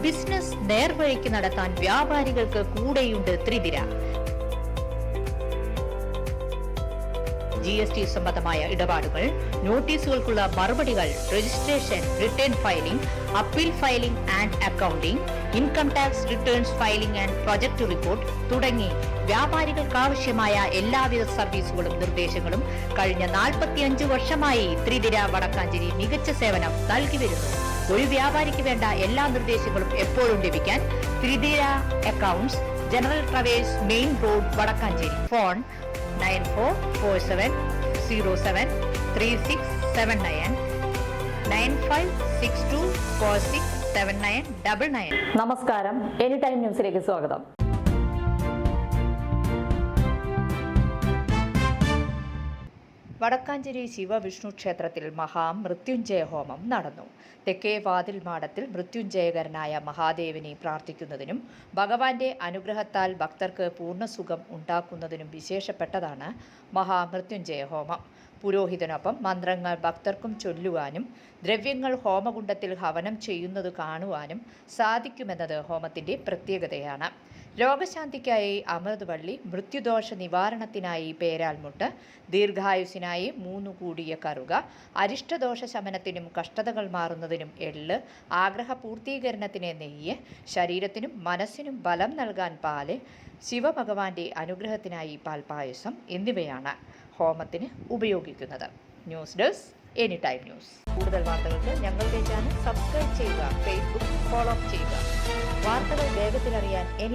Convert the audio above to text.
Business നേർവഴിക്ക് നടത്താൻ വ്യാപാരികൾക്ക് കൂടെയുണ്ട് ത്രിതിര. GST സംബന്ധമായ ഇടപാടുകൾ, നോട്ടീസുകൾക്കുള്ള മറുപടികൾ, registration, return filing, appeal filing and accounting, income tax returns filing and project report തുടങ്ങി വ്യാപാരികൾക്കാവശ്യമായ എല്ലാവിധ സർവീസുകളും നിർദ്ദേശങ്ങളും കഴിഞ്ഞ 45 വർഷമായി ത്രിതിര വടക്കാഞ്ചേരി മികച്ച സേവനം നൽകി വരുന്നു. ഒരു വ്യാപാരിക്ക് വേണ്ട എല്ലാ നിർദ്ദേശങ്ങളും എപ്പോഴും ലഭിക്കാൻ ത്രിതിര accounts, general traders, main road, Vadakkanchery. Phone 9447073679 9562467999. നമസ്കാരം, എനി ടൈം ന്യൂസിലേക്ക് സ്വാഗതം. വടക്കാഞ്ചേരി ശിവവിഷ്ണു ക്ഷേത്രത്തിൽ മഹാമൃത്യുഞ്ജയ ഹോമം നടന്നു. തെക്കേ വാതിൽ മാടത്തിൽ മൃത്യുഞ്ജയകരനായ മഹാദേവനെ പ്രാർത്ഥിക്കുന്നതിനും ഭഗവാന്റെ അനുഗ്രഹത്താൽ ഭക്തർക്ക് പൂർണ്ണസുഖം ഉണ്ടാക്കുന്നതിനും വിശേഷപ്പെട്ടതാണ് മഹാമൃത്യുഞ്ജയ ഹോമം. പുരോഹിതനൊപ്പം മന്ത്രങ്ങൾ ഭക്തർക്കും ചൊല്ലുവാനും ദ്രവ്യങ്ങൾ ഹോമകുണ്ഡത്തിൽ ഹവനം ചെയ്യുന്നത് കാണുവാനും സാധിക്കുമെന്നത് ഹോമത്തിന്റെ പ്രത്യേകതയാണ്. രോഗശാന്തിക്കായി അമൃതവള്ളി, മൃത്യുദോഷ നിവാരണത്തിനായി പേരാൽമുട്ട്, ദീർഘായുസിനായി 3 കൂടിയ കറുക, അരിഷ്ടദോഷ ശമനത്തിനും കഷ്ടതകൾ മാറുന്നതിനും എള്ള്, ആഗ്രഹ പൂർത്തീകരണത്തിന് നെയ്യ്, ശരീരത്തിനും മനസ്സിനും ബലം നൽകാൻ പാല്, ശിവഭഗവാന്റെ അനുഗ്രഹത്തിനായി പാൽപായസം എന്നിവയാണ് ഹോമത്തിന് ഉപയോഗിക്കുന്നത്. News desk any time news. കൂടുതൽ വാർത്തകൾക്ക് ഞങ്ങളുടെ ചാനൽ സബ്സ്ക്രൈബ് ചെയ്യുക, ഫേസ്ബുക്ക് ഫോളോ ചെയ്യുക. വാർത്തകൾ വേഗത്തിലറിയാൻ എനി